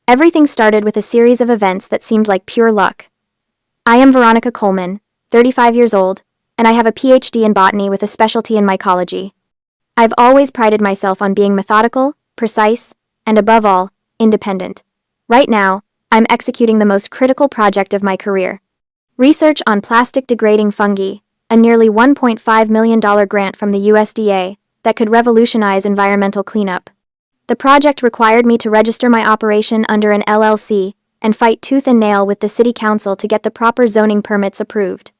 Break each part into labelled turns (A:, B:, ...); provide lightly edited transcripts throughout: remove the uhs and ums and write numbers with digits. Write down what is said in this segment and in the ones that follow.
A: Everything started with a series of events that seemed like pure luck. I am Veronica Coleman, 35 years old, and I have a PhD in botany with a specialty in mycology. I've always prided myself on being methodical, precise, and above all, independent. Right now, I'm executing the most critical project of my career. Research on plastic-degrading fungi, a nearly $1.5 million grant from the USDA that could revolutionize environmental cleanup. The project required me to register my operation under an LLC and fight tooth and nail with the city council to get the proper zoning permits approved.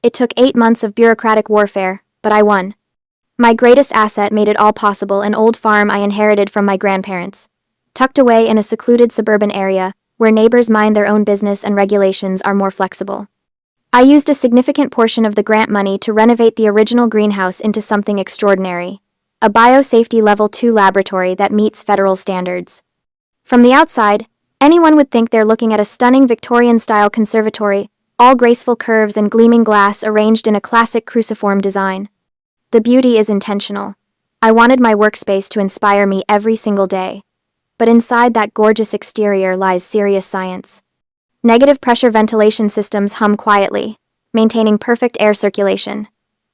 A: It took 8 months of bureaucratic warfare, but I won. My greatest asset made it all possible: an old farm I inherited from my grandparents, tucked away in a secluded suburban area where neighbors mind their own business and regulations are more flexible. I used a significant portion of the grant money to renovate the original greenhouse into something extraordinary, a biosafety level 2 laboratory that meets federal standards. From the outside, anyone would think they're looking at a stunning Victorian-style conservatory, all graceful curves and gleaming glass arranged in a classic cruciform design. The beauty is intentional. I wanted my workspace to inspire me every single day. But inside that gorgeous exterior lies serious science. Negative pressure ventilation systems hum quietly, maintaining perfect air circulation.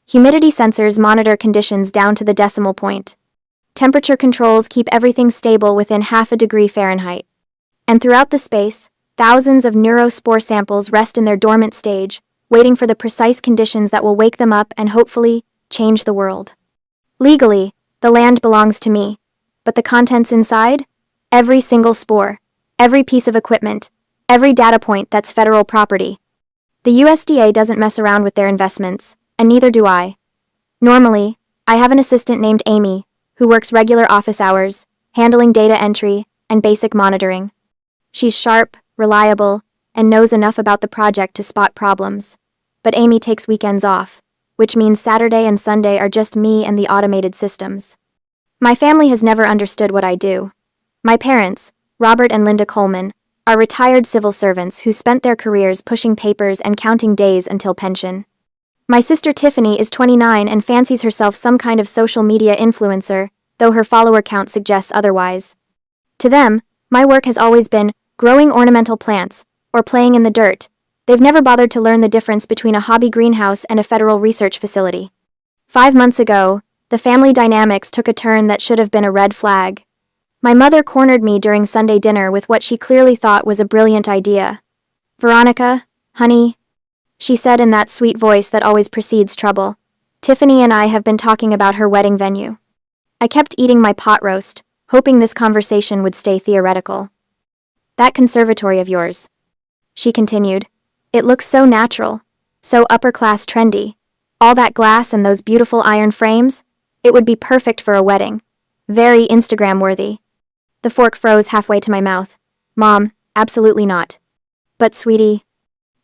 A: Humidity sensors monitor conditions down to the decimal point. Temperature controls keep everything stable within 0.5 degree Fahrenheit. And throughout the space, thousands of neurospore samples rest in their dormant stage, waiting for the precise conditions that will wake them up and hopefully change the world. Legally, the land belongs to me, but the contents inside? Every single spore, every piece of equipment, every data point, that's federal property. The USDA doesn't mess around with their investments, and neither do I. Normally, I have an assistant named Amy, who works regular office hours, handling data entry and basic monitoring. She's sharp, reliable, and knows enough about the project to spot problems. But Amy takes weekends off, which means Saturday and Sunday are just me and the automated systems. My family has never understood what I do. My parents, Robert and Linda Coleman, are retired civil servants who spent their careers pushing papers and counting days until pension. My sister Tiffany is 29 and fancies herself some kind of social media influencer, though her follower count suggests otherwise. To them, my work has always been growing ornamental plants or playing in the dirt. They've never bothered to learn the difference between a hobby greenhouse and a federal research facility. 5 months ago, the family dynamics took a turn that should have been a red flag. My mother cornered me during Sunday dinner with what she clearly thought was a brilliant idea. "Veronica, honey," she said in that sweet voice that always precedes trouble, "Tiffany and I have been talking about her wedding venue." I kept eating my pot roast, hoping this conversation would stay theoretical. "That conservatory of yours," she continued, "it looks so natural, so upper-class trendy. All that glass and those beautiful iron frames, it would be perfect for a wedding. Very Instagram-worthy." The fork froze halfway to my mouth. "Mom, absolutely not." "But sweetie."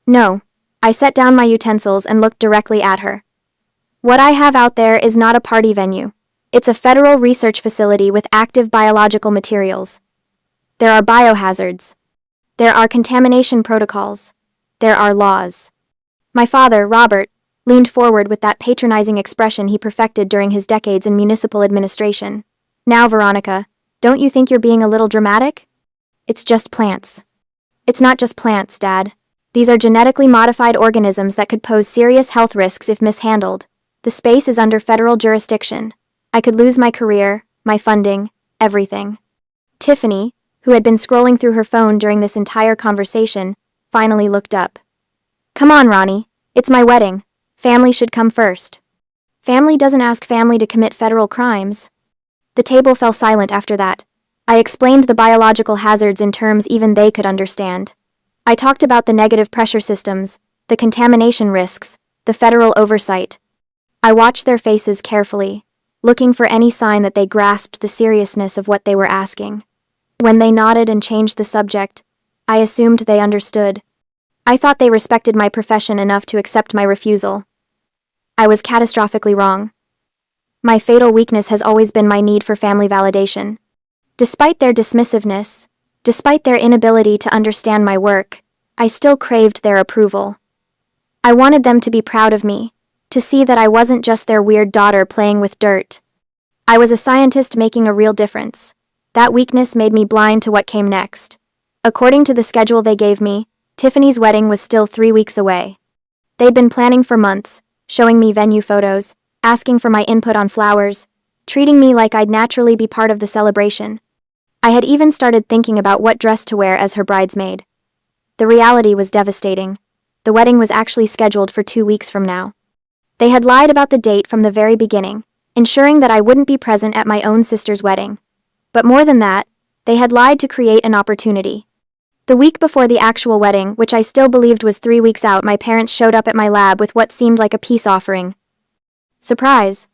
A: "No." I set down my utensils and looked directly at her. "What I have out there is not a party venue. It's a federal research facility with active biological materials. There are biohazards. There are contamination protocols. There are laws." My father, Robert, leaned forward with that patronizing expression he perfected during his decades in municipal administration. "Now, Veronica, don't you think you're being a little dramatic? It's just plants." "It's not just plants, Dad. These are genetically modified organisms that could pose serious health risks if mishandled. The space is under federal jurisdiction. I could lose my career, my funding, everything." Tiffany, who had been scrolling through her phone during this entire conversation, finally looked up. "Come on, Ronnie. It's my wedding. Family should come first." "Family doesn't ask family to commit federal crimes." The table fell silent after that. I explained the biological hazards in terms even they could understand. I talked about the negative pressure systems, the contamination risks, the federal oversight. I watched their faces carefully, looking for any sign that they grasped the seriousness of what they were asking. When they nodded and changed the subject, I assumed they understood. I thought they respected my profession enough to accept my refusal. I was catastrophically wrong. My fatal weakness has always been my need for family validation. Despite their dismissiveness, despite their inability to understand my work, I still craved their approval. I wanted them to be proud of me, to see that I wasn't just their weird daughter playing with dirt. I was a scientist making a real difference. That weakness made me blind to what came next. According to the schedule they gave me, Tiffany's wedding was still 3 weeks away. They'd been planning for months, showing me venue photos, asking for my input on flowers, treating me like I'd naturally be part of the celebration. I had even started thinking about what dress to wear as her bridesmaid. The reality was devastating. The wedding was actually scheduled for 2 weeks from now. They had lied about the date from the very beginning, ensuring that I wouldn't be present at my own sister's wedding. But more than that, they had lied to create an opportunity. The week before the actual wedding, which I still believed was 3 weeks out, my parents showed up at my lab with what seemed like a peace offering. "Surprise,"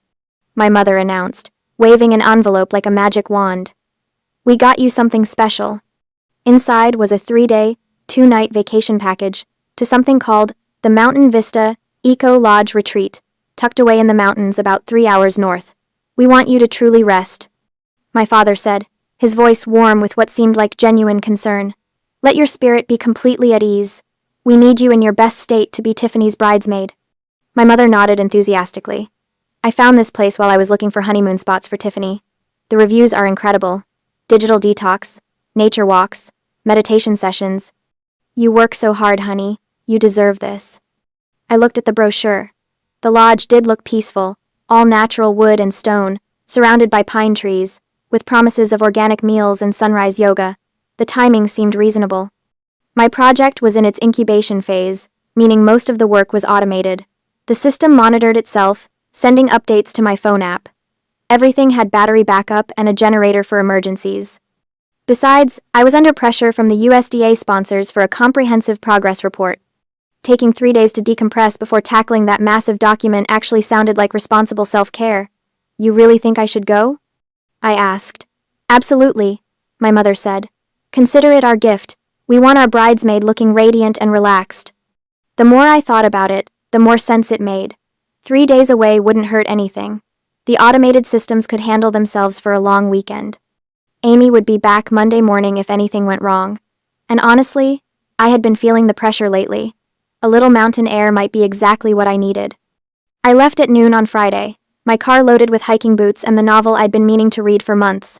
A: my mother announced, waving an envelope like a magic wand. "We got you something special." Inside was a 3-day, 2-night vacation package to something called the Mountain Vista Eco Lodge Retreat, tucked away in the mountains about 3 hours north. "We want you to truly rest," my father said, his voice warm with what seemed like genuine concern. "Let your spirit be completely at ease. We need you in your best state to be Tiffany's bridesmaid." My mother nodded enthusiastically. "I found this place while I was looking for honeymoon spots for Tiffany. The reviews are incredible. Digital detox, nature walks, meditation sessions. You work so hard, honey. You deserve this." I looked at the brochure. The lodge did look peaceful, all natural wood and stone, surrounded by pine trees, with promises of organic meals and sunrise yoga. The timing seemed reasonable. My project was in its incubation phase, meaning most of the work was automated. The system monitored itself, sending updates to my phone app. Everything had battery backup and a generator for emergencies. Besides, I was under pressure from the USDA sponsors for a comprehensive progress report. Taking 3 days to decompress before tackling that massive document actually sounded like responsible self-care. "You really think I should go?" I asked. "Absolutely," my mother said. "Consider it our gift. We want our bridesmaid looking radiant and relaxed." The more I thought about it, the more sense it made. 3 days away wouldn't hurt anything. The automated systems could handle themselves for a long weekend. Amy would be back Monday morning if anything went wrong. And honestly, I had been feeling the pressure lately. A little mountain air might be exactly what I needed. I left at noon on Friday, my car loaded with hiking boots and the novel I'd been meaning to read for months.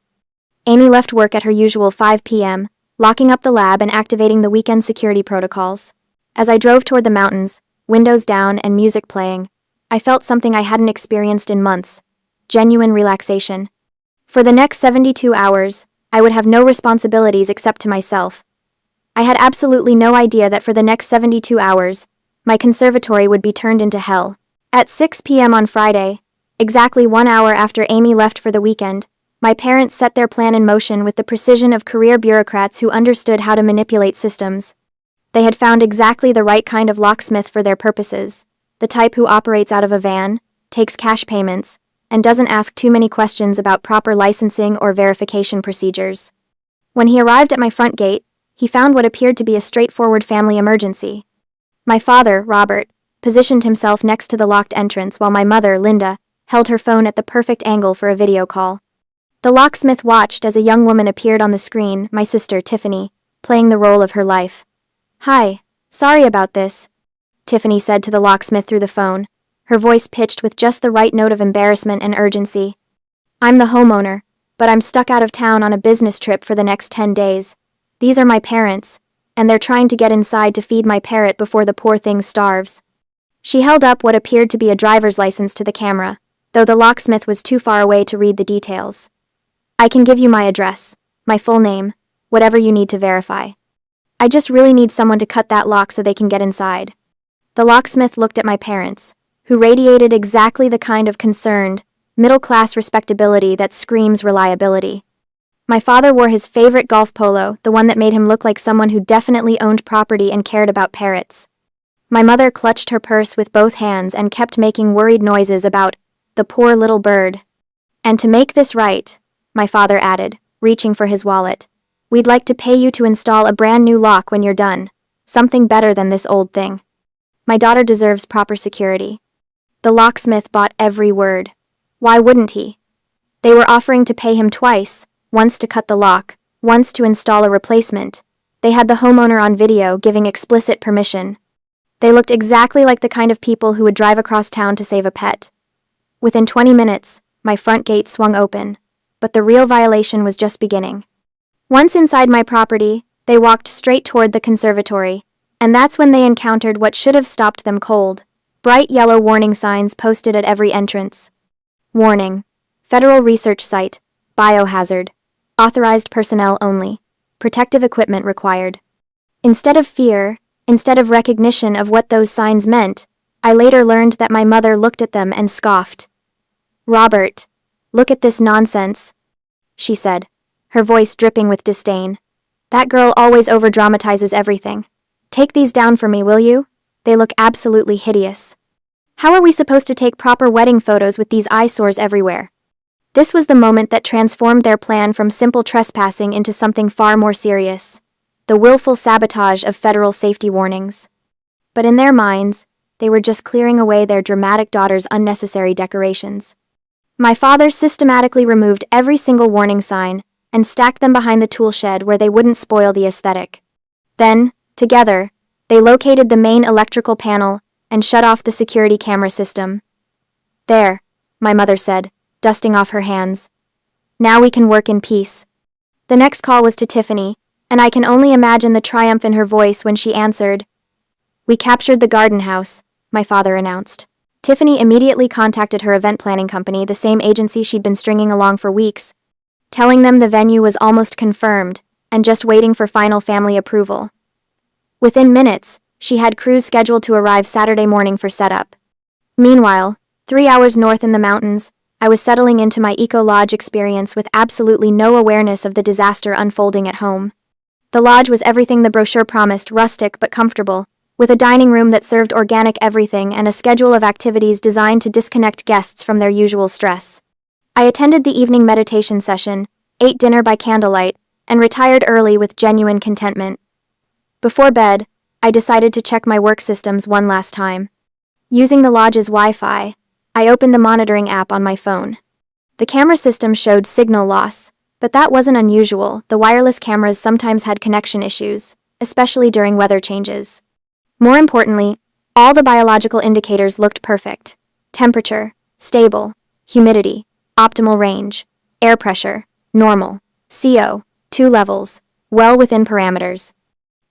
A: Amy left work at her usual 5 p.m., locking up the lab and activating the weekend security protocols. As I drove toward the mountains, windows down and music playing, I felt something I hadn't experienced in months: genuine relaxation. For the next 72 hours, I would have no responsibilities except to myself. I had absolutely no idea that for the next 72 hours, my conservatory would be turned into hell. At 6 p.m. on Friday, exactly 1 hour after Amy left for the weekend, my parents set their plan in motion with the precision of career bureaucrats who understood how to manipulate systems. They had found exactly the right kind of locksmith for their purposes, the type who operates out of a van, takes cash payments, and doesn't ask too many questions about proper licensing or verification procedures. When he arrived at my front gate, he found what appeared to be a straightforward family emergency. My father, Robert, positioned himself next to the locked entrance while my mother, Linda, held her phone at the perfect angle for a video call. The locksmith watched as a young woman appeared on the screen, my sister, Tiffany, playing the role of her life. "Hi, sorry about this," Tiffany said to the locksmith through the phone, her voice pitched with just the right note of embarrassment and urgency. "I'm the homeowner, but I'm stuck out of town on a business trip for the next 10 days. These are my parents, and they're trying to get inside to feed my parrot before the poor thing starves." She held up what appeared to be a driver's license to the camera, though the locksmith was too far away to read the details. "I can give you my address, my full name, whatever you need to verify. I just really need someone to cut that lock so they can get inside." The locksmith looked at my parents, who radiated exactly the kind of concerned, middle-class respectability that screams reliability. My father wore his favorite golf polo, the one that made him look like someone who definitely owned property and cared about parrots. My mother clutched her purse with both hands and kept making worried noises about the poor little bird. "And to make this right," my father added, reaching for his wallet, "we'd like to pay you to install a brand new lock when you're done. Something better than this old thing. My daughter deserves proper security." The locksmith bought every word. Why wouldn't he? They were offering to pay him twice, once to cut the lock, once to install a replacement. They had the homeowner on video giving explicit permission. They looked exactly like the kind of people who would drive across town to save a pet. Within 20 minutes, my front gate swung open, but the real violation was just beginning. Once inside my property, They walked straight toward the conservatory, and that's when they encountered what should have stopped them cold. Bright yellow warning signs posted at every entrance. Warning. Federal Research Site. Biohazard. Authorized personnel only. Protective equipment required. Instead of recognition of what those signs meant, I later learned that my mother looked at them and scoffed. "Robert, look at this nonsense," she said, her voice dripping with disdain. "That girl always overdramatizes everything. Take these down for me, will you? They look absolutely hideous. How are we supposed to take proper wedding photos with these eyesores everywhere?" This was the moment that transformed their plan from simple trespassing into something far more serious: the willful sabotage of federal safety warnings. But in their minds, they were just clearing away their dramatic daughter's unnecessary decorations. My father systematically removed every single warning sign and stacked them behind the tool shed where they wouldn't spoil the aesthetic. Then, together, they located the main electrical panel and shut off the security camera system. "There," my mother said, dusting off her hands. "Now we can work in peace." The next call was to Tiffany, and I can only imagine the triumph in her voice when she answered. "We captured the garden house," my father announced. Tiffany immediately contacted her event planning company, the same agency she'd been stringing along for weeks, telling them the venue was almost confirmed and just waiting for final family approval. Within minutes, she had crews scheduled to arrive Saturday morning for setup. Meanwhile, 3 hours north in the mountains, I was settling into my eco-lodge experience with absolutely no awareness of the disaster unfolding at home. The lodge was everything the brochure promised: rustic but comfortable, with a dining room that served organic everything and a schedule of activities designed to disconnect guests from their usual stress. I attended the evening meditation session, ate dinner by candlelight, and retired early with genuine contentment. Before bed, I decided to check my work systems one last time. Using the lodge's Wi-Fi, I opened the monitoring app on my phone. The camera system showed signal loss, but that wasn't unusual. The wireless cameras sometimes had connection issues, especially during weather changes. More importantly, all the biological indicators looked perfect. Temperature, stable. Humidity, optimal range. Air pressure, normal. CO, 2 levels, well within parameters.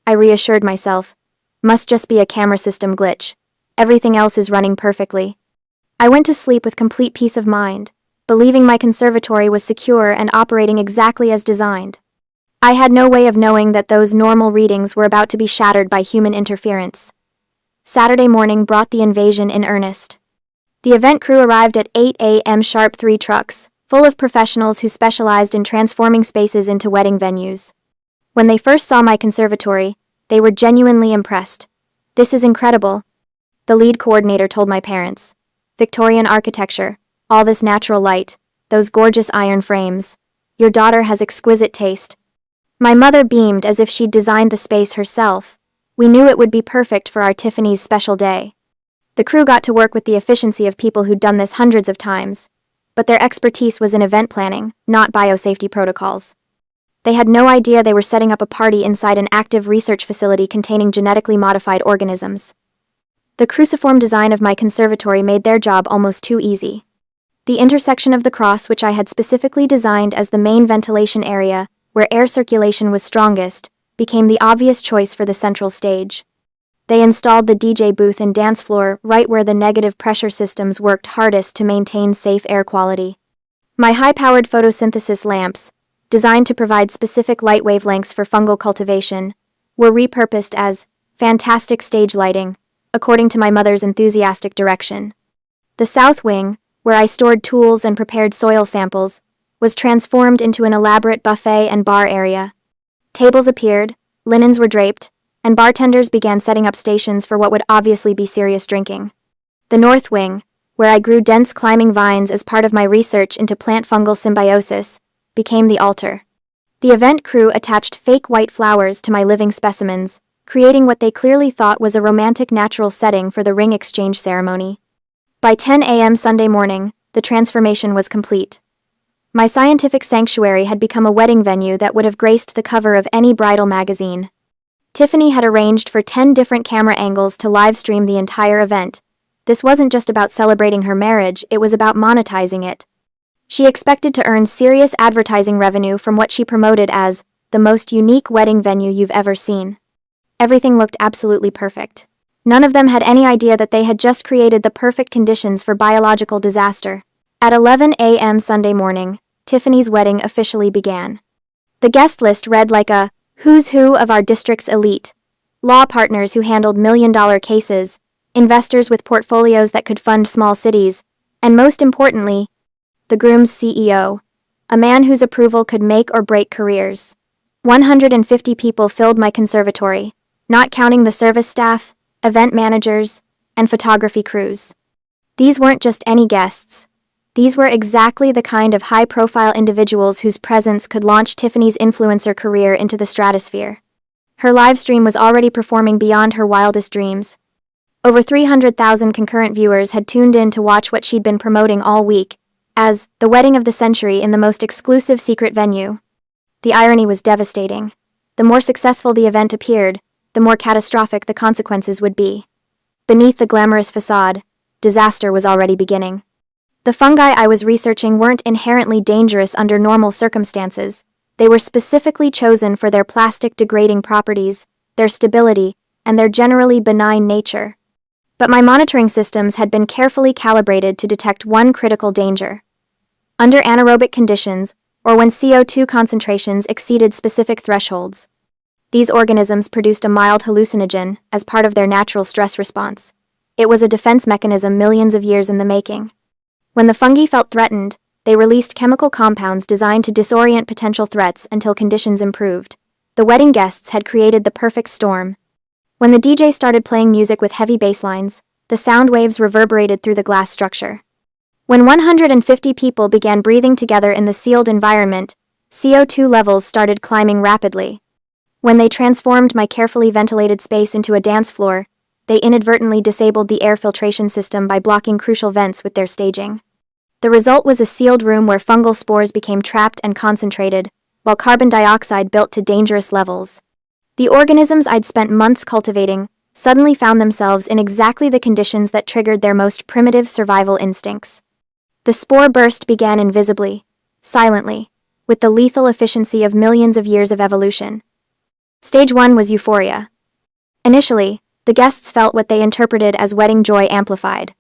A: I reassured myself. Must just be a camera system glitch. Everything else is running perfectly. I went to sleep with complete peace of mind, believing my conservatory was secure and operating exactly as designed. I had no way of knowing that those normal readings were about to be shattered by human interference. Saturday morning brought the invasion in earnest. The event crew arrived at 8 a.m. sharp, 3 trucks, full of professionals who specialized in transforming spaces into wedding venues. When they first saw my conservatory, they were genuinely impressed. "This is incredible," the lead coordinator told my parents. "Victorian architecture, all this natural light, those gorgeous iron frames. Your daughter has exquisite taste." My mother beamed as if she'd designed the space herself. We knew it would be perfect for our Tiffany's special day. The crew got to work with the efficiency of people who'd done this hundreds of times, but their expertise was in event planning, not biosafety protocols. They had no idea they were setting up a party inside an active research facility containing genetically modified organisms. The cruciform design of my conservatory made their job almost too easy. The intersection of the cross, which I had specifically designed as the main ventilation area, where air circulation was strongest, became the obvious choice for the central stage. They installed the DJ booth and dance floor right where the negative pressure systems worked hardest to maintain safe air quality. My high-powered photosynthesis lamps, designed to provide specific light wavelengths for fungal cultivation, were repurposed as fantastic stage lighting, according to my mother's enthusiastic direction. The south wing, where I stored tools and prepared soil samples, was transformed into an elaborate buffet and bar area. Tables appeared, linens were draped, and bartenders began setting up stations for what would obviously be serious drinking. The north wing, where I grew dense climbing vines as part of my research into plant-fungal symbiosis, became the altar. The event crew attached fake white flowers to my living specimens, creating what they clearly thought was a romantic natural setting for the ring exchange ceremony. By 10 a.m. Sunday morning, the transformation was complete. My scientific sanctuary had become a wedding venue that would have graced the cover of any bridal magazine. Tiffany had arranged for 10 different camera angles to live stream the entire event. This wasn't just about celebrating her marriage, it was about monetizing it. She expected to earn serious advertising revenue from what she promoted as the most unique wedding venue you've ever seen. Everything looked absolutely perfect. None of them had any idea that they had just created the perfect conditions for biological disaster. At 11 a.m. Sunday morning, Tiffany's wedding officially began. The guest list read like a who's who of our district's elite. Law partners who handled million-dollar cases, investors with portfolios that could fund small cities, and most importantly, the groom's CEO, a man whose approval could make or break careers. 150 people filled my conservatory, not counting the service staff, event managers, and photography crews. These weren't just any guests. These were exactly the kind of high-profile individuals whose presence could launch Tiffany's influencer career into the stratosphere. Her live stream was already performing beyond her wildest dreams. Over 300,000 concurrent viewers had tuned in to watch what she'd been promoting all week as the wedding of the century in the most exclusive secret venue. The irony was devastating. The more successful the event appeared, the more catastrophic the consequences would be. Beneath the glamorous facade, disaster was already beginning. The fungi I was researching weren't inherently dangerous under normal circumstances. They were specifically chosen for their plastic-degrading properties, their stability, and their generally benign nature. But my monitoring systems had been carefully calibrated to detect one critical danger. Under anaerobic conditions, or when CO2 concentrations exceeded specific thresholds, these organisms produced a mild hallucinogen as part of their natural stress response. It was a defense mechanism millions of years in the making. When the fungi felt threatened, they released chemical compounds designed to disorient potential threats until conditions improved. The wedding guests had created the perfect storm. When the DJ started playing music with heavy bass lines, the sound waves reverberated through the glass structure. When 150 people began breathing together in the sealed environment, CO2 levels started climbing rapidly. When they transformed my carefully ventilated space into a dance floor, they inadvertently disabled the air filtration system by blocking crucial vents with their staging. The result was a sealed room where fungal spores became trapped and concentrated, while carbon dioxide built to dangerous levels. The organisms I'd spent months cultivating suddenly found themselves in exactly the conditions that triggered their most primitive survival instincts. The spore burst began invisibly, silently, with the lethal efficiency of millions of years of evolution. Stage 1 was euphoria. Initially, the guests felt what they interpreted as wedding joy amplified.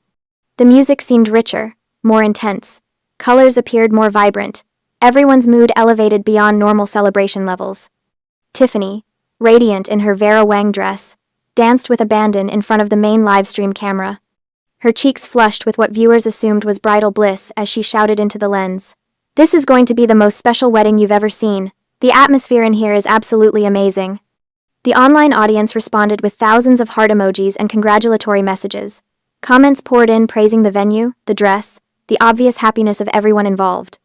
A: The music seemed richer, more intense. Colors appeared more vibrant. Everyone's mood elevated beyond normal celebration levels. Tiffany, radiant in her Vera Wang dress, danced with abandon in front of the main livestream camera. Her cheeks flushed with what viewers assumed was bridal bliss as she shouted into the lens. "This is going to be the most special wedding you've ever seen. The atmosphere in here is absolutely amazing." The online audience responded with thousands of heart emojis and congratulatory messages. Comments poured in praising the venue, the dress, the obvious happiness of everyone involved.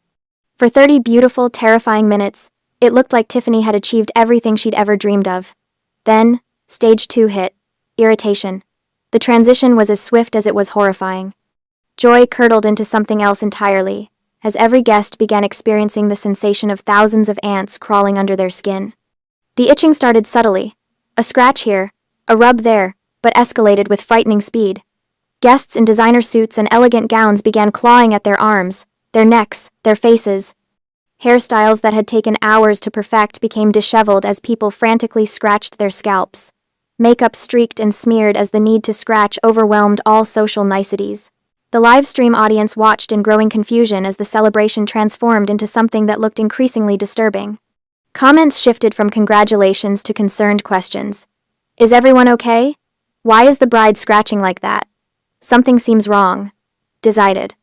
A: For 30 beautiful, terrifying minutes, it looked like Tiffany had achieved everything she'd ever dreamed of. Then, stage 2 hit. Irritation. The transition was as swift as it was horrifying. Joy curdled into something else entirely, as every guest began experiencing the sensation of thousands of ants crawling under their skin. The itching started subtly. A scratch here, a rub there, but escalated with frightening speed. Guests in designer suits and elegant gowns began clawing at their arms, their necks, their faces. Hairstyles that had taken hours to perfect became disheveled as people frantically scratched their scalps. Makeup streaked and smeared as the need to scratch overwhelmed all social niceties. The live stream audience watched in growing confusion as the celebration transformed into something that looked increasingly disturbing. Comments shifted from congratulations to concerned questions. "Is everyone okay? Why is the bride scratching like that? Something seems wrong." Decided.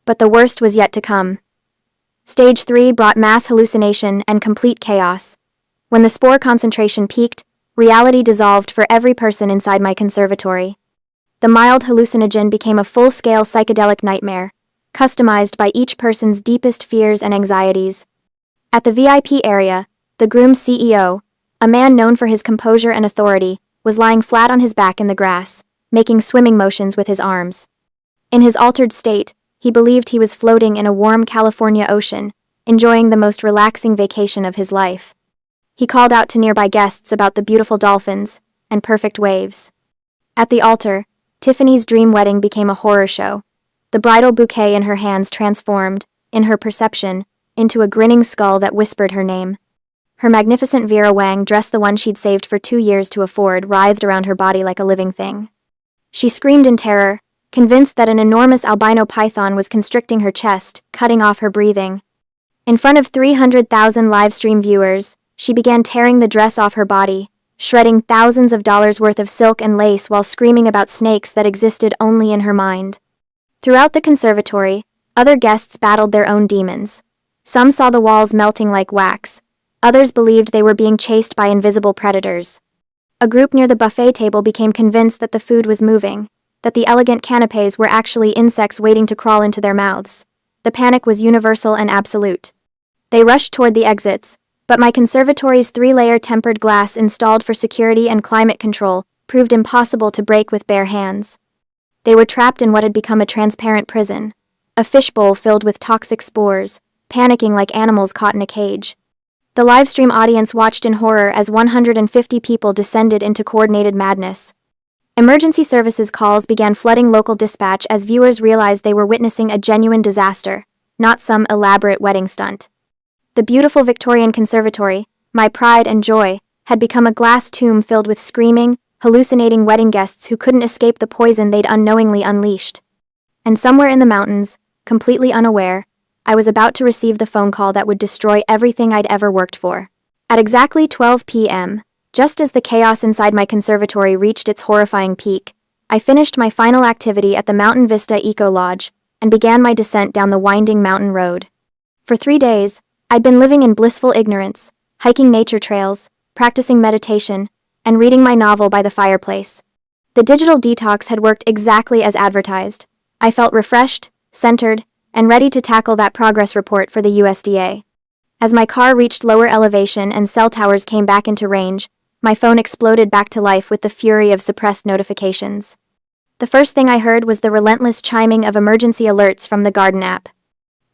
A: But the worst was yet to come. Stage 3 brought mass hallucination and complete chaos. When the spore concentration peaked, reality dissolved for every person inside my conservatory. The mild hallucinogen became a full-scale psychedelic nightmare, customized by each person's deepest fears and anxieties. At the VIP area, the groom's CEO, a man known for his composure and authority, was lying flat on his back in the grass, making swimming motions with his arms. In his altered state, he believed he was floating in a warm California ocean, enjoying the most relaxing vacation of his life. He called out to nearby guests about the beautiful dolphins and perfect waves. At the altar, Tiffany's dream wedding became a horror show. The bridal bouquet in her hands transformed, in her perception, into a grinning skull that whispered her name. Her magnificent Vera Wang dress, the one she'd saved for 2 years to afford, writhed around her body like a living thing. She screamed in terror, convinced that an enormous albino python was constricting her chest, cutting off her breathing. In front of 300,000 live-stream viewers, she began tearing the dress off her body, shredding thousands of dollars worth of silk and lace while screaming about snakes that existed only in her mind. Throughout the conservatory, other guests battled their own demons. Some saw the walls melting like wax. Others believed they were being chased by invisible predators. A group near the buffet table became convinced that the food was moving, that the elegant canapes were actually insects waiting to crawl into their mouths. The panic was universal and absolute. They rushed toward the exits, but my conservatory's 3-layer tempered glass installed for security and climate control proved impossible to break with bare hands. They were trapped in what had become a transparent prison, a fishbowl filled with toxic spores, panicking like animals caught in a cage. The livestream audience watched in horror as 150 people descended into coordinated madness. Emergency services calls began flooding local dispatch as viewers realized they were witnessing a genuine disaster, not some elaborate wedding stunt. The beautiful Victorian conservatory, my pride and joy, had become a glass tomb filled with screaming, hallucinating wedding guests who couldn't escape the poison they'd unknowingly unleashed. And somewhere in the mountains, completely unaware, I was about to receive the phone call that would destroy everything I'd ever worked for. At exactly 12 p.m., just as the chaos inside my conservatory reached its horrifying peak, I finished my final activity at the Mountain Vista Eco Lodge and began my descent down the winding mountain road. For 3 days, I'd been living in blissful ignorance, hiking nature trails, practicing meditation, and reading my novel by the fireplace. The digital detox had worked exactly as advertised. I felt refreshed, centered, and ready to tackle that progress report for the USDA. As my car reached lower elevation and cell towers came back into range, my phone exploded back to life with the fury of suppressed notifications. The first thing I heard was the relentless chiming of emergency alerts from the Garden app.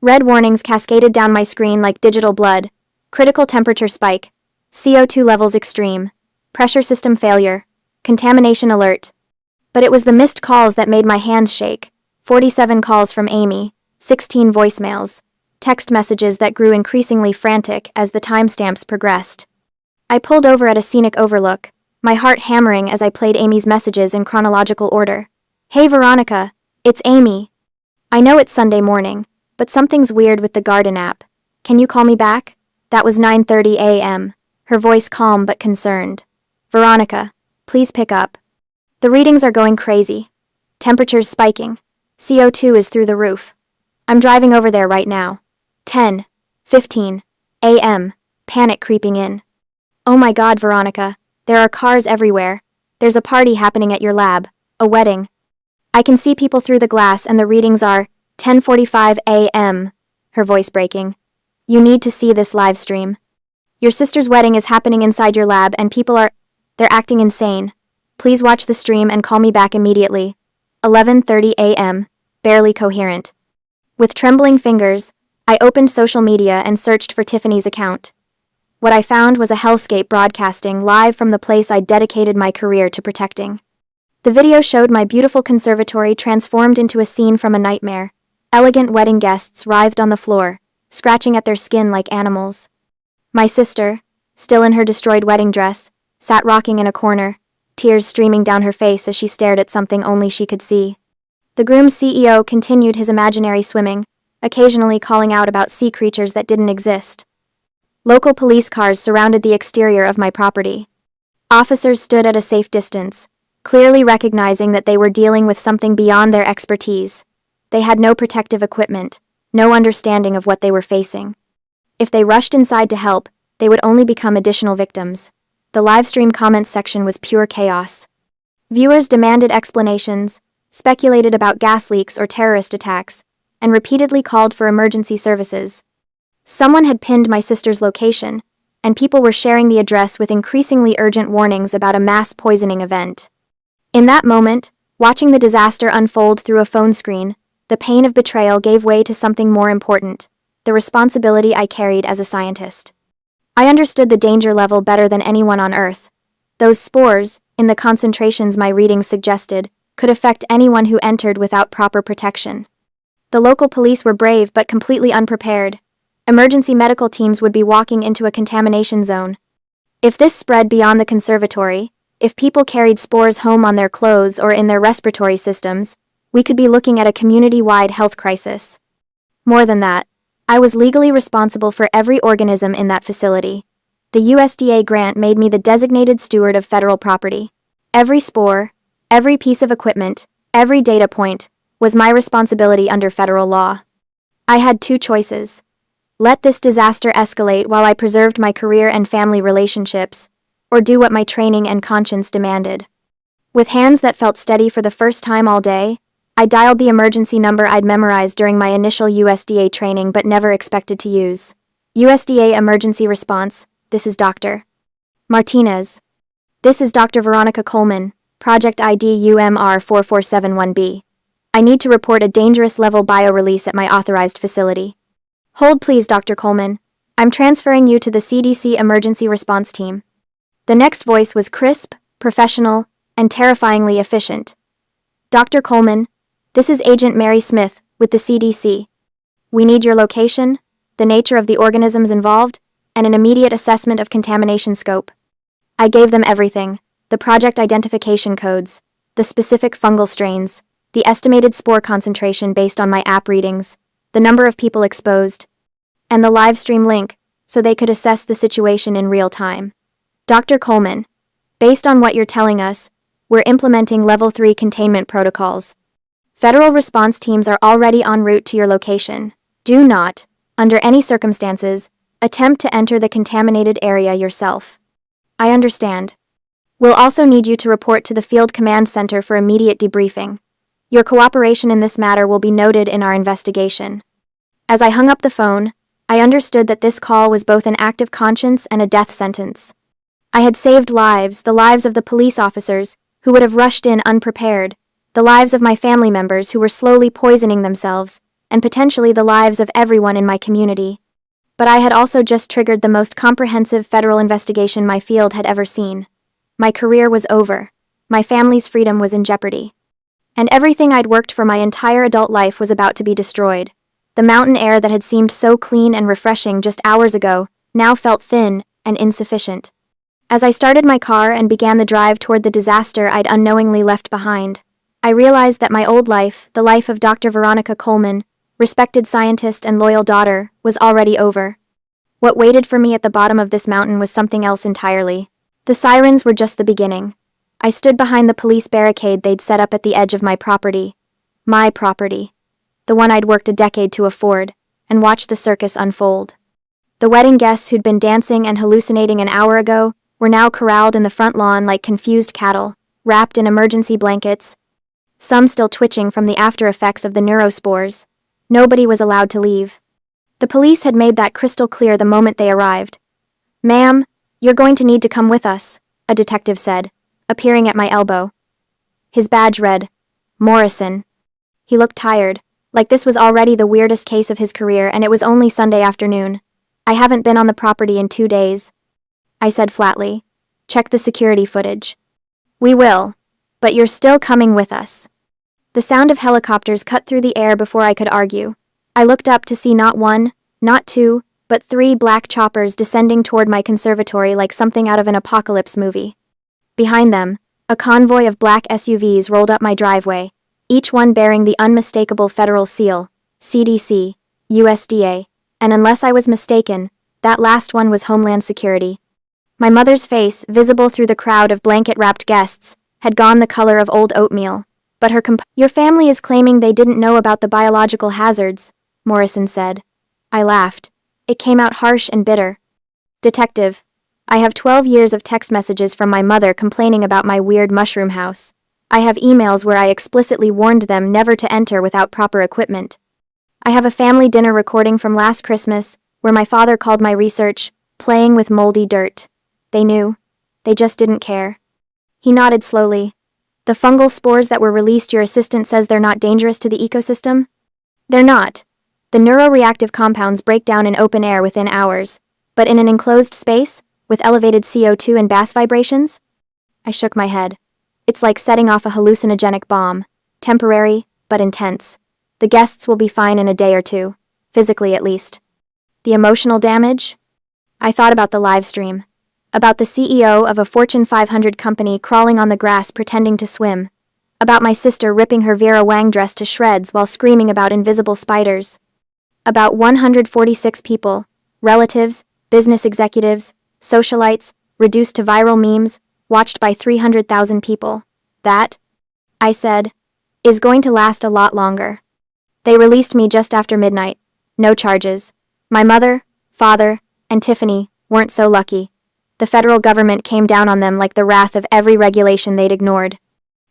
A: Red warnings cascaded down my screen like digital blood: critical temperature spike, CO2 levels extreme, pressure system failure, contamination alert. But it was the missed calls that made my hands shake. 47 calls from Amy, 16 voicemails, text messages that grew increasingly frantic as the timestamps progressed. I pulled over at a scenic overlook, my heart hammering as I played Amy's messages in chronological order. "Hey Veronica, it's Amy. I know it's Sunday morning, but something's weird with the Garden app. Can you call me back?" That was 9:30 a.m., her voice calm but concerned. "Veronica, please pick up. The readings are going crazy. Temperature's spiking. CO2 is through the roof. I'm driving over there right now." 10:15 a.m., panic creeping in. "Oh my God, Veronica, there are cars everywhere. There's a party happening at your lab, a wedding. I can see people through the glass and the readings are 10:45 a.m., her voice breaking. "You need to see this live stream. Your sister's wedding is happening inside your lab and they're acting insane. Please watch the stream and call me back immediately." 11:30 a.m., barely coherent. With trembling fingers, I opened social media and searched for Tiffany's account. What I found was a hellscape broadcasting live from the place I'd dedicated my career to protecting. The video showed my beautiful conservatory transformed into a scene from a nightmare. Elegant wedding guests writhed on the floor, scratching at their skin like animals. My sister, still in her destroyed wedding dress, sat rocking in a corner, tears streaming down her face as she stared at something only she could see. The groom's CEO continued his imaginary swimming, occasionally calling out about sea creatures that didn't exist. Local police cars surrounded the exterior of my property. Officers stood at a safe distance, clearly recognizing that they were dealing with something beyond their expertise. They had no protective equipment, no understanding of what they were facing. If they rushed inside to help, they would only become additional victims. The livestream comments section was pure chaos. Viewers demanded explanations, speculated about gas leaks or terrorist attacks, and repeatedly called for emergency services. Someone had pinned my sister's location, and people were sharing the address with increasingly urgent warnings about a mass poisoning event. In that moment, watching the disaster unfold through a phone screen, the pain of betrayal gave way to something more important: the responsibility I carried as a scientist. I understood the danger level better than anyone on Earth. Those spores, in the concentrations my readings suggested, could affect anyone who entered without proper protection. The local police were brave but completely unprepared. Emergency medical teams would be walking into a contamination zone. If this spread beyond the conservatory, if people carried spores home on their clothes or in their respiratory systems, we could be looking at a community-wide health crisis. More than that, I was legally responsible for every organism in that facility. The USDA grant made me the designated steward of federal property. Every spore, every piece of equipment, every data point, was my responsibility under federal law. I had two choices. Let this disaster escalate while I preserved my career and family relationships, or do what my training and conscience demanded. With hands that felt steady for the first time all day, I dialed the emergency number I'd memorized during my initial USDA training but never expected to use. USDA Emergency Response, this is Dr. Martinez. This is Dr. Veronica Coleman, Project ID UMR4471B. I need to report a dangerous level biorelease at my authorized facility. Hold please, Dr. Coleman. I'm transferring you to the CDC Emergency Response Team. The next voice was crisp, professional, and terrifyingly efficient. Dr. Coleman, this is Agent Mary Smith with the CDC. We need your location, the nature of the organisms involved, and an immediate assessment of contamination scope. I gave them everything: the project identification codes, the specific fungal strains, the estimated spore concentration based on my app readings, the number of people exposed, and the live stream link so they could assess the situation in real time. Dr. Coleman, based on what you're telling us, we're implementing Level 3 containment protocols. Federal response teams are already en route to your location. Do not, under any circumstances, attempt to enter the contaminated area yourself. I understand. We'll also need you to report to the Field Command Center for immediate debriefing. Your cooperation in this matter will be noted in our investigation. As I hung up the phone, I understood that this call was both an act of conscience and a death sentence. I had saved lives, the lives of the police officers who would have rushed in unprepared, the lives of my family members who were slowly poisoning themselves, and potentially the lives of everyone in my community. But I had also just triggered the most comprehensive federal investigation my field had ever seen. My career was over. My family's freedom was in jeopardy. And everything I'd worked for my entire adult life was about to be destroyed. The mountain air that had seemed so clean and refreshing just hours ago now felt thin and insufficient. As I started my car and began the drive toward the disaster I'd unknowingly left behind, I realized that my old life, the life of Dr. Veronica Coleman, respected scientist and loyal daughter, was already over. What waited for me at the bottom of this mountain was something else entirely. The sirens were just the beginning. I stood behind the police barricade they'd set up at the edge of my property. My property. The one I'd worked a decade to afford, and watched the circus unfold. The wedding guests who'd been dancing and hallucinating an hour ago were now corralled in the front lawn like confused cattle, wrapped in emergency blankets, some still twitching from the after effects of the neurospores. Nobody was allowed to leave. The police had made that crystal clear the moment they arrived. "Ma'am, you're going to need to come with us," a detective said, appearing at my elbow. His badge read, Morrison. He looked tired, like this was already the weirdest case of his career, and it was only Sunday afternoon. "I haven't been on the property in 2 days," I said flatly. "Check the security footage." "We will, but you're still coming with us." The sound of helicopters cut through the air before I could argue. I looked up to see not one, not two, but 3 black choppers descending toward my conservatory like something out of an apocalypse movie. Behind them, a convoy of black SUVs rolled up my driveway, each one bearing the unmistakable federal seal, CDC, USDA, and unless I was mistaken, that last one was Homeland Security. My mother's face, visible through the crowd of blanket-wrapped guests, had gone the color of old oatmeal, but her "Your family is claiming they didn't know about the biological hazards," Morrison said. I laughed. It came out harsh and bitter. "Detective, I have 12 years of text messages from my mother complaining about my weird mushroom house. I have emails where I explicitly warned them never to enter without proper equipment. I have a family dinner recording from last Christmas where my father called my research playing with moldy dirt. They knew. They just didn't care." He nodded slowly. "The fungal spores that were released, your assistant says they're not dangerous to the ecosystem?" "They're not. The neuroreactive compounds break down in open air within hours, but in an enclosed space, with elevated CO2 and bass vibrations?" I shook my head. "It's like setting off a hallucinogenic bomb, temporary, but intense. The guests will be fine in a day or two, physically at least." The emotional damage? I thought about the live stream. About the CEO of a Fortune 500 company crawling on the grass pretending to swim. About my sister ripping her Vera Wang dress to shreds while screaming about invisible spiders. About 146 people, relatives, business executives, socialites, reduced to viral memes, watched by 300,000 people. That, I said, is going to last a lot longer. They released me just after midnight. No charges. My mother, father, and Tiffany weren't so lucky. The federal government came down on them like the wrath of every regulation they'd ignored.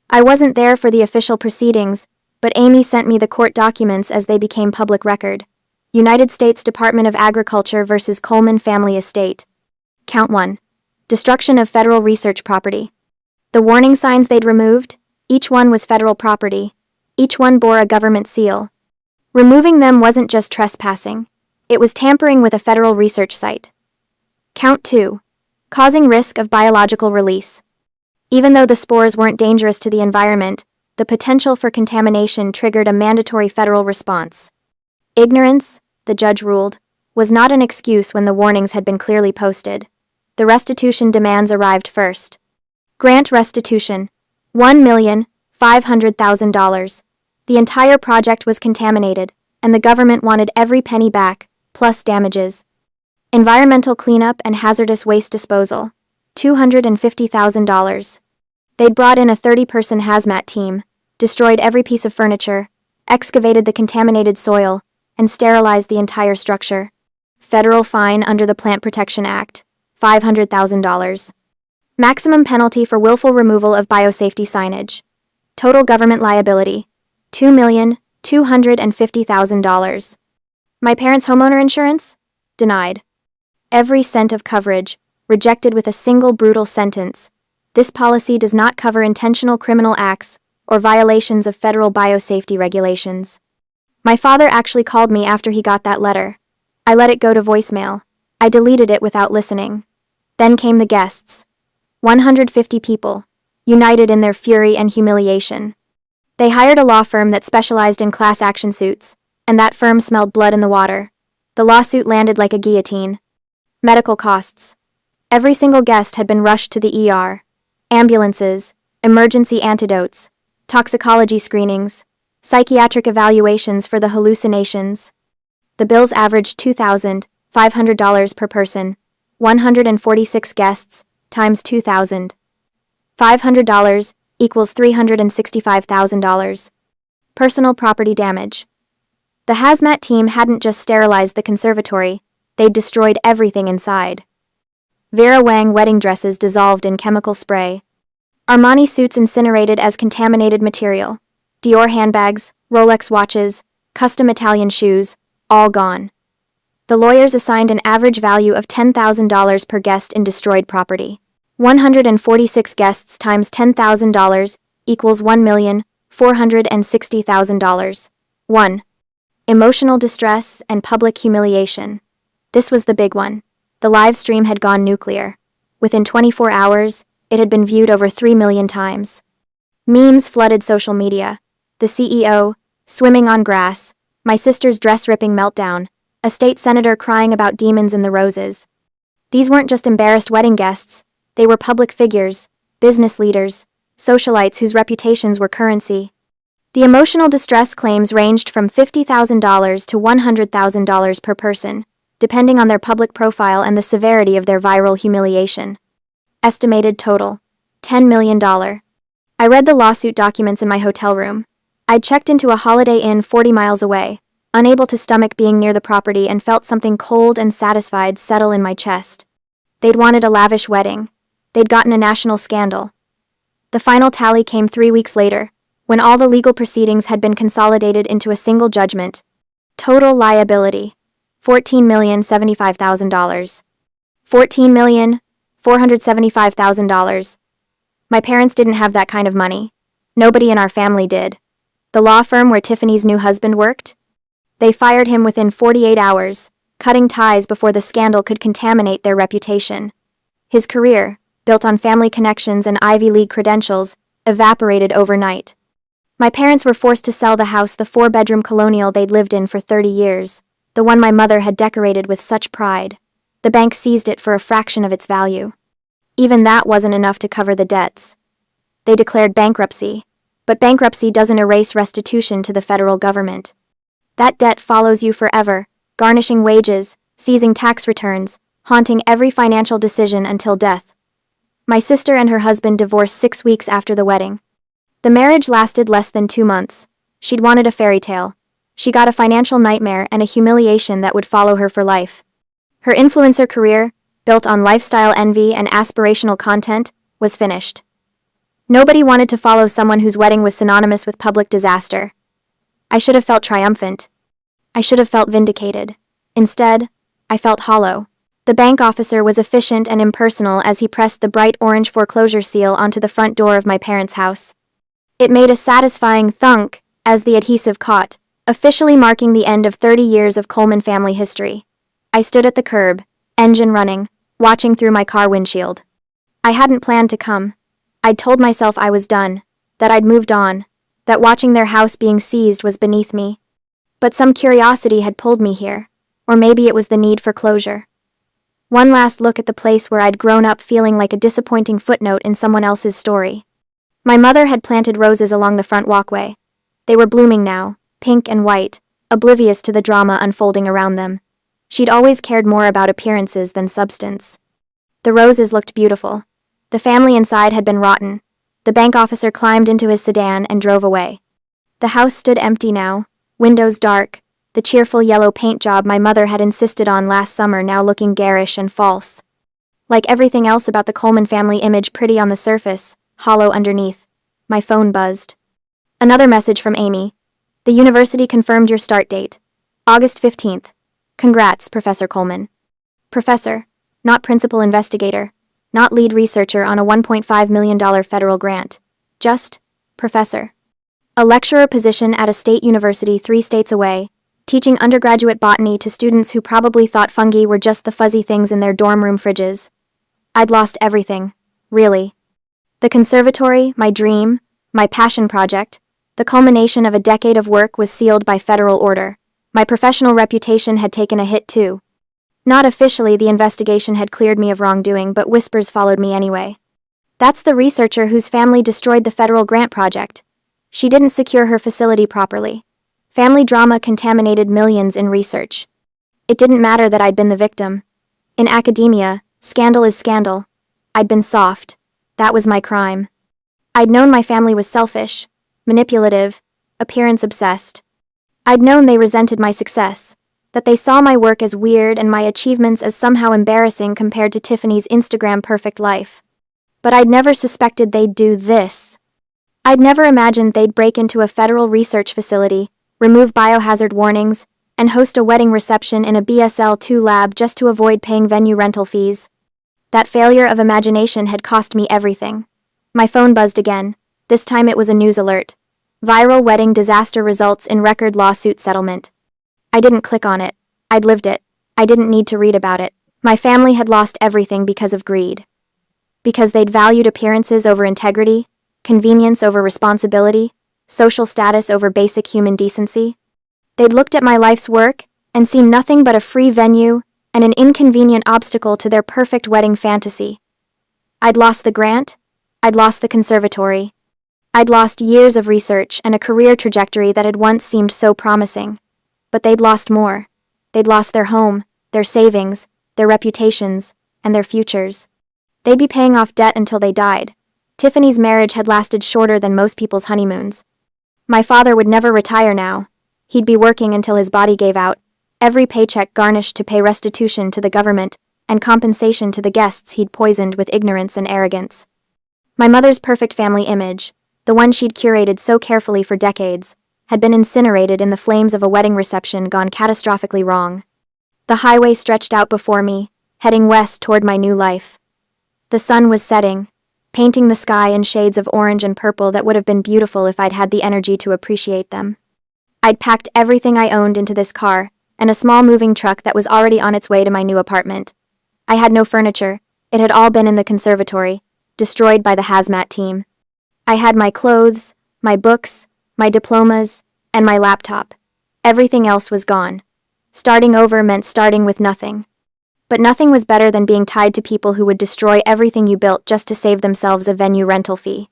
A: I wasn't there for the official proceedings, but Amy sent me the court documents as they became public record. United States Department of Agriculture versus Coleman Family Estate. Count 1. Destruction of federal research property. The warning signs they'd removed, each one was federal property. Each one bore a government seal. Removing them wasn't just trespassing. It was tampering with a federal research site. Count 2. Causing risk of biological release. Even though the spores weren't dangerous to the environment, the potential for contamination triggered a mandatory federal response. Ignorance, the judge ruled, was not an excuse when the warnings had been clearly posted. The restitution demands arrived first. Grant restitution, $1,500,000. The entire project was contaminated, and the government wanted every penny back, plus damages. Environmental cleanup and hazardous waste disposal, $250,000. They'd brought in a 30-person hazmat team, destroyed every piece of furniture, excavated the contaminated soil, and sterilized the entire structure. Federal fine under the Plant Protection Act, $500,000. Maximum penalty for willful removal of biosafety signage. Total government liability, $2,250,000. My parents' homeowner insurance? Denied. Every cent of coverage, rejected with a single brutal sentence. This policy does not cover intentional criminal acts or violations of federal biosafety regulations. My father actually called me after he got that letter. I let it go to voicemail. I deleted it without listening. Then came the guests. 150 people, united in their fury and humiliation. They hired a law firm that specialized in class action suits, and that firm smelled blood in the water. The lawsuit landed like a guillotine. Medical costs. Every single guest had been rushed to the ER. Ambulances, emergency antidotes, toxicology screenings, psychiatric evaluations for the hallucinations. The bills averaged $2,500 per person, 146 guests, times $2,000. $500 equals $365,000. Personal property damage. The hazmat team hadn't just sterilized the conservatory, they'd destroyed everything inside. Vera Wang wedding dresses dissolved in chemical spray. Armani suits incinerated as contaminated material. Dior handbags, Rolex watches, custom Italian shoes, all gone. The lawyers assigned an average value of $10,000 per guest in destroyed property. 146 guests times $10,000 equals $1,460,000. 1. Emotional distress and public humiliation. This was the big one. The live stream had gone nuclear. Within 24 hours, it had been viewed over 3 million times. Memes flooded social media. The CEO, swimming on grass, my sister's dress-ripping meltdown, a state senator crying about demons in the roses. These weren't just embarrassed wedding guests, they were public figures, business leaders, socialites whose reputations were currency. The emotional distress claims ranged from $50,000 to $100,000 per person, depending on their public profile and the severity of their viral humiliation. Estimated total, $10 million. I read the lawsuit documents in my hotel room. I'd checked into a Holiday Inn 40 miles away, unable to stomach being near the property, and felt something cold and satisfied settle in my chest. They'd wanted a lavish wedding. They'd gotten a national scandal. The final tally came 3 weeks later, when all the legal proceedings had been consolidated into a single judgment. Total liability, $14,075,000. $14,475,000. My parents didn't have that kind of money. Nobody in our family did. The law firm where Tiffany's new husband worked? They fired him within 48 hours, cutting ties before the scandal could contaminate their reputation. His career, built on family connections and Ivy League credentials, evaporated overnight. My parents were forced to sell the house, the 4-bedroom colonial they'd lived in for 30 years. the one my mother had decorated with such pride. The bank seized it for a fraction of its value. Even that wasn't enough to cover the debts. They declared bankruptcy, but bankruptcy doesn't erase restitution to the federal government. That debt follows you forever, garnishing wages, seizing tax returns, haunting every financial decision until death. My sister and her husband divorced 6 weeks after the wedding. The marriage lasted less than 2 months. She'd wanted a fairy tale. She got a financial nightmare and a humiliation that would follow her for life. Her influencer career, built on lifestyle envy and aspirational content, was finished. Nobody wanted to follow someone whose wedding was synonymous with public disaster. I should have felt triumphant. I should have felt vindicated. Instead, I felt hollow. The bank officer was efficient and impersonal as he pressed the bright orange foreclosure seal onto the front door of my parents' house. It made a satisfying thunk as the adhesive caught, officially marking the end of 30 years of Coleman family history. I stood at the curb, engine running, watching through my car windshield. I hadn't planned to come. I'd told myself I was done, that I'd moved on, that watching their house being seized was beneath me. But some curiosity had pulled me here, or maybe it was the need for closure. One last look at the place where I'd grown up feeling like a disappointing footnote in someone else's story. My mother had planted roses along the front walkway. They were blooming now, pink and white, oblivious to the drama unfolding around them. She'd always cared more about appearances than substance. The roses looked beautiful. The family inside had been rotten. The bank officer climbed into his sedan and drove away. The house stood empty now, windows dark, the cheerful yellow paint job my mother had insisted on last summer now looking garish and false. Like everything else about the Coleman family image, pretty on the surface, hollow underneath. My phone buzzed. Another message from Amy. The university confirmed your start date. August 15th. Congrats, Professor Coleman. Professor, not principal investigator, not lead researcher on a $1.5 million federal grant. Just professor. A lecturer position at a state university 3 states away, teaching undergraduate botany to students who probably thought fungi were just the fuzzy things in their dorm room fridges. I'd lost everything, really. The conservatory, my dream, my passion project, the culmination of a decade of work was sealed by federal order. My professional reputation had taken a hit too. Not officially, the investigation had cleared me of wrongdoing, but whispers followed me anyway. That's the researcher whose family destroyed the federal grant project. She didn't secure her facility properly. Family drama contaminated millions in research. It didn't matter that I'd been the victim. In academia, scandal is scandal. I'd been soft. That was my crime. I'd known my family was selfish, manipulative, appearance-obsessed. I'd known they resented my success, that they saw my work as weird and my achievements as somehow embarrassing compared to Tiffany's Instagram perfect life. But I'd never suspected they'd do this. I'd never imagined they'd break into a federal research facility, remove biohazard warnings, and host a wedding reception in a BSL-2 lab just to avoid paying venue rental fees. That failure of imagination had cost me everything. My phone buzzed again. This time it was a news alert. Viral wedding disaster results in record lawsuit settlement. I didn't click on it. I'd lived it. I didn't need to read about it. My family had lost everything because of greed. Because they'd valued appearances over integrity, convenience over responsibility, social status over basic human decency. They'd looked at my life's work and seen nothing but a free venue and an inconvenient obstacle to their perfect wedding fantasy. I'd lost the grant. I'd lost the conservatory. I'd lost years of research and a career trajectory that had once seemed so promising. But they'd lost more. They'd lost their home, their savings, their reputations, and their futures. They'd be paying off debt until they died. Tiffany's marriage had lasted shorter than most people's honeymoons. My father would never retire now. He'd be working until his body gave out, every paycheck garnished to pay restitution to the government and compensation to the guests he'd poisoned with ignorance and arrogance. My mother's perfect family image, the one she'd curated so carefully for decades, had been incinerated in the flames of a wedding reception gone catastrophically wrong. The highway stretched out before me, heading west toward my new life. The sun was setting, painting the sky in shades of orange and purple that would have been beautiful if I'd had the energy to appreciate them. I'd packed everything I owned into this car, and a small moving truck that was already on its way to my new apartment. I had no furniture. It had all been in the conservatory, destroyed by the hazmat team. I had my clothes, my books, my diplomas, and my laptop. Everything else was gone. Starting over meant starting with nothing. But nothing was better than being tied to people who would destroy everything you built just to save themselves a venue rental fee.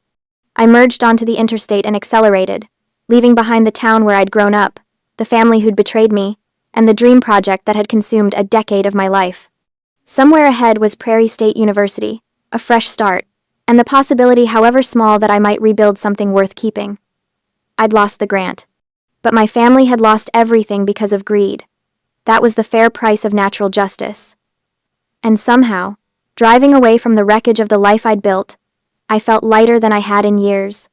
A: I merged onto the interstate and accelerated, leaving behind the town where I'd grown up, the family who'd betrayed me, and the dream project that had consumed a decade of my life. Somewhere ahead was Prairie State University, a fresh start, and the possibility, however small, that I might rebuild something worth keeping. I'd lost the grant. But my family had lost everything because of greed. That was the fair price of natural justice. And somehow, driving away from the wreckage of the life I'd built, I felt lighter than I had in years.